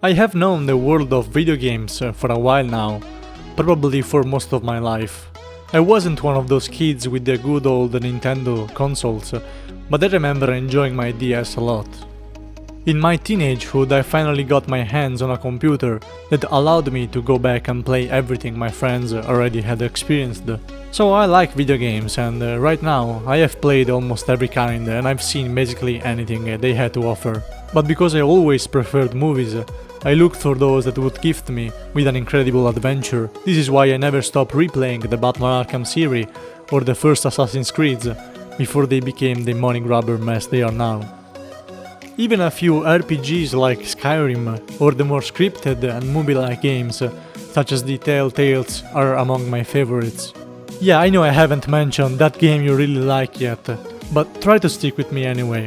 I have known the world of video games for a while now, probably for most of my life. I wasn't one of those kids with the good old Nintendo consoles, but I remember enjoying my DS a lot. In my teenagehood I finally got my hands on a computer that allowed me to go back and play everything my friends already had experienced. So I like video games, and right now I have played almost every kind and I've seen basically anything they had to offer. But because I always preferred movies, I looked for those that would gift me with an incredible adventure. This is why I never stopped replaying the Batman Arkham series or the first Assassin's Creed before they became the money grabber mess they are now. Even a few RPGs like Skyrim or the more scripted and movie-like games such as the Telltales are among my favorites. Yeah, I know I haven't mentioned that game you really like yet, but try to stick with me anyway.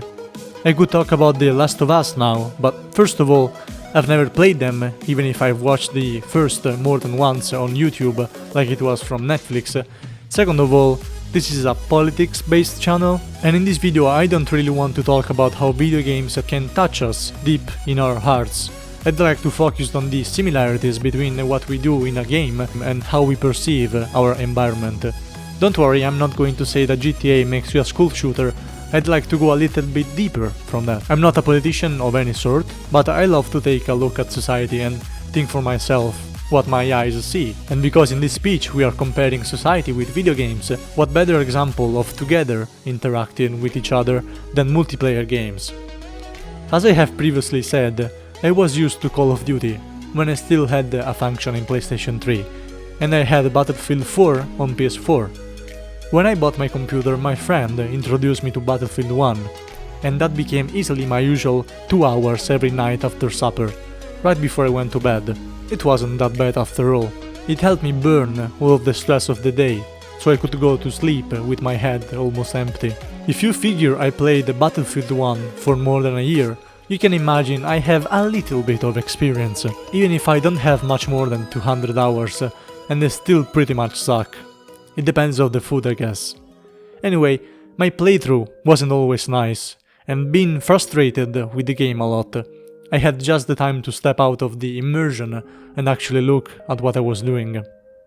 I could talk about The Last of Us now, but first of all, I've never played them, even if I've watched the first more than once on YouTube, like it was from Netflix. Second of all, this is a politics-based channel, and in this video I don't really want to talk about how video games can touch us deep in our hearts. I'd like to focus on the similarities between what we do in a game and how we perceive our environment. Don't worry, I'm not going to say that GTA makes you a school shooter. I'd like to go a little bit deeper from that. I'm not a politician of any sort, but I love to take a look at society and think for myself what my eyes see. And because in this speech we are comparing society with video games, what better example of together interacting with each other than multiplayer games? As I have previously said, I was used to Call of Duty when I still had a function in PlayStation 3, and I had Battlefield 4 on PS4. When I bought my computer, my friend introduced me to Battlefield 1, and that became easily my usual 2 hours every night after supper, right before I went to bed. It wasn't that bad after all. It helped me burn all of the stress of the day, so I could go to sleep with my head almost empty. If you figure I played Battlefield 1 for more than a year, you can imagine I have a little bit of experience, even if I don't have much more than 200 hours, and they still pretty much suck. It depends on the food, I guess. Anyway, my playthrough wasn't always nice, and being frustrated with the game a lot, I had just the time to step out of the immersion and actually look at what I was doing.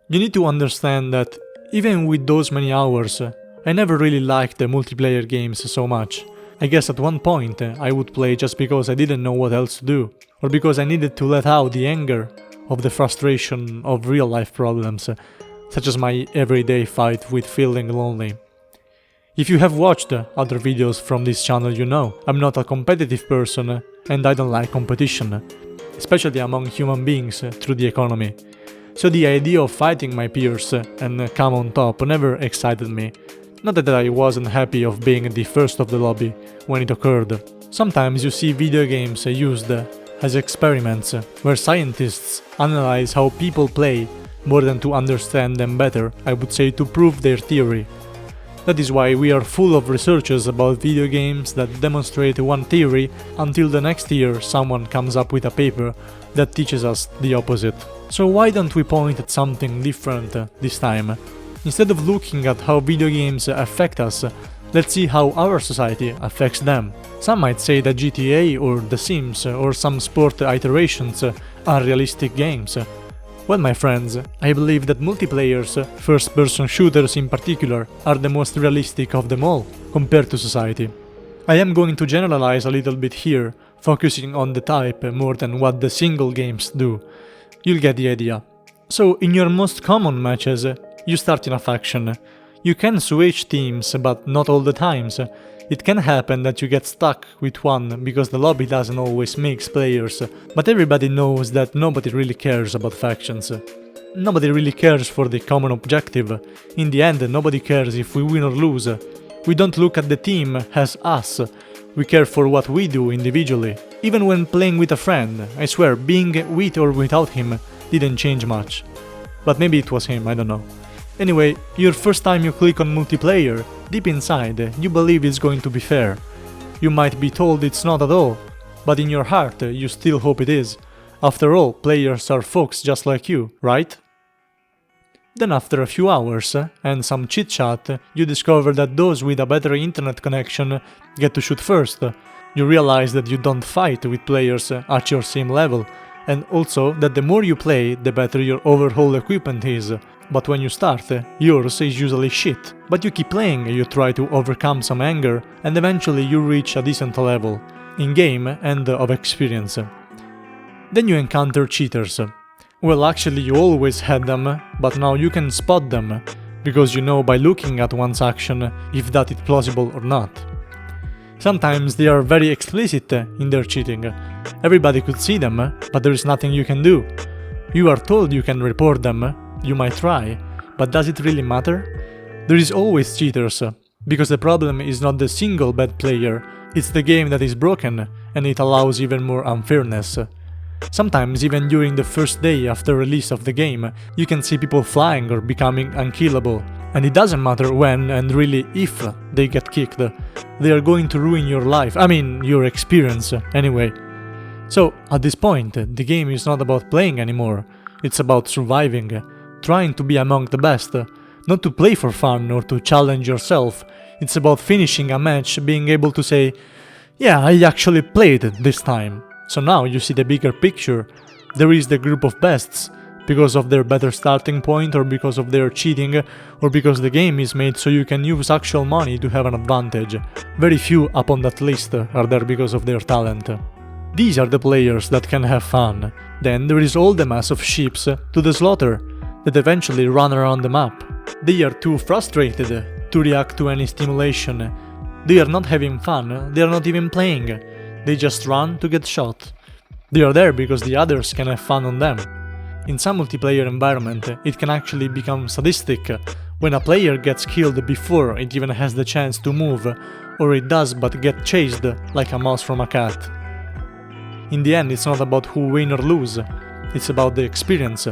You need to understand that even with those many hours, I never really liked the multiplayer games so much. I guess at one point I would play just because I didn't know what else to do, or because I needed to let out the anger of the frustration of real life problems, such as my everyday fight with feeling lonely. If you have watched other videos from this channel, you know I'm not a competitive person and I don't like competition, especially among human beings through the economy. So the idea of fighting my peers and come on top never excited me. Not that I wasn't happy of being the first of the lobby when it occurred. Sometimes you see video games used as experiments where scientists analyze how people play more than to understand them better, I would say to prove their theory. That is why we are full of researches about video games that demonstrate one theory until the next year someone comes up with a paper that teaches us the opposite. So why don't we point at something different this time? Instead of looking at how video games affect us, let's see how our society affects them. Some might say that GTA or The Sims or some sport iterations are realistic games. Well, my friends, I believe that multiplayers, first-person shooters in particular, are the most realistic of them all, compared to society. I am going to generalize a little bit here, focusing on the type more than what the single games do. You'll get the idea. So, in your most common matches, you start in a faction. You can switch teams, but not all the times. It can happen that you get stuck with one because the lobby doesn't always mix players, but everybody knows that nobody really cares about factions. Nobody really cares for the common objective. In the end, nobody cares if we win or lose. We don't look at the team as us. We care for what we do individually. Even when playing with a friend, I swear, being with or without him didn't change much. But maybe it was him, I don't know. Anyway, your first time you click on multiplayer, deep inside, you believe it's going to be fair. You might be told it's not at all, but in your heart, you still hope it is. After all, players are folks just like you, right? Then after a few hours and some chit-chat, you discover that those with a better internet connection get to shoot first. You realize that you don't fight with players at your same level, and also that the more you play, the better your overall equipment is. But when you start, yours is usually shit. But you keep playing, you try to overcome some anger, and eventually you reach a decent level, in-game and of experience. Then you encounter cheaters. Well, actually you always had them, but now you can spot them, because you know by looking at one's action if that is plausible or not. Sometimes they are very explicit in their cheating. Everybody could see them, but there is nothing you can do. You are told you can report them, you might try, but does it really matter? There is always cheaters, because the problem is not the single bad player, it's the game that is broken, and it allows even more unfairness. Sometimes even during the first day after release of the game, you can see people flying or becoming unkillable. And it doesn't matter when and really if they get kicked, they are going to ruin your life, your experience anyway. So at this point, the game is not about playing anymore, it's about surviving, trying to be among the best, not to play for fun or to challenge yourself, it's about finishing a match being able to say, yeah, I actually played this time. So now you see the bigger picture, there is the group of bests, because of their better starting point or because of their cheating or because the game is made so you can use actual money to have an advantage. Very few upon that list are there because of their talent. These are the players that can have fun. Then there is all the mass of sheep to the slaughter that eventually run around the map. They are too frustrated to react to any stimulation. They are not having fun, they are not even playing. They just run to get shot. They are there because the others can have fun on them. In some multiplayer environment, it can actually become sadistic when a player gets killed before it even has the chance to move, or it does but get chased like a mouse from a cat. In the end, it's not about who win or lose, it's about the experience,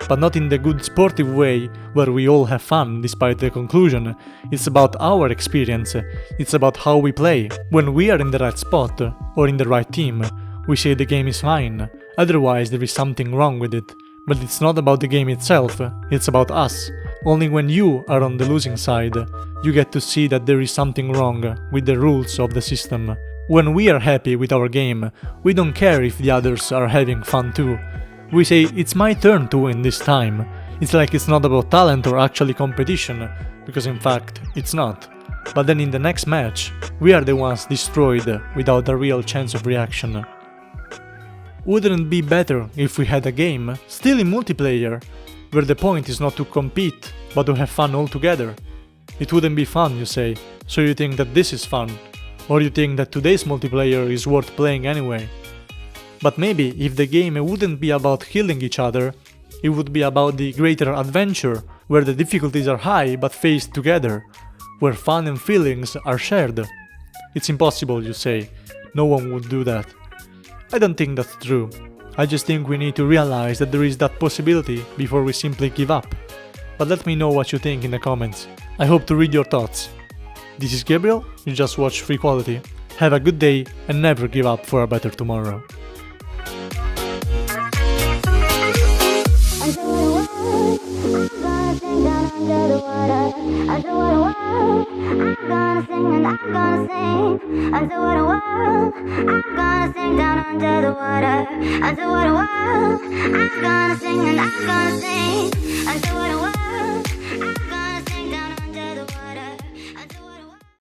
but not in the good sportive way where we all have fun despite the conclusion. It's about our experience, it's about how we play. When we are in the right spot or in the right team, we say the game is fine, otherwise there is something wrong with it. But it's not about the game itself, it's about us. Only when you are on the losing side, you get to see that there is something wrong with the rules of the system. When we are happy with our game, we don't care if the others are having fun too. We say, it's my turn to win this time. It's like it's not about talent or actually competition, because in fact, it's not. But then in the next match, we are the ones destroyed without a real chance of reaction. Wouldn't it be better if we had a game, still in multiplayer, where the point is not to compete, but to have fun all together? It wouldn't be fun, you say, so you think that this is fun, or you think that today's multiplayer is worth playing anyway. But maybe if the game wouldn't be about killing each other, it would be about the greater adventure, where the difficulties are high but faced together, where fun and feelings are shared. It's impossible, you say, no one would do that. I don't think that's true. I just think we need to realize that there is that possibility before we simply give up. But let me know what you think in the comments. I hope to read your thoughts. This is Gabriel, you just watched Freequality. Have a good day and never give up for a better tomorrow. Until what a world, I'm gonna sing and I'm gonna sing. Until what a world.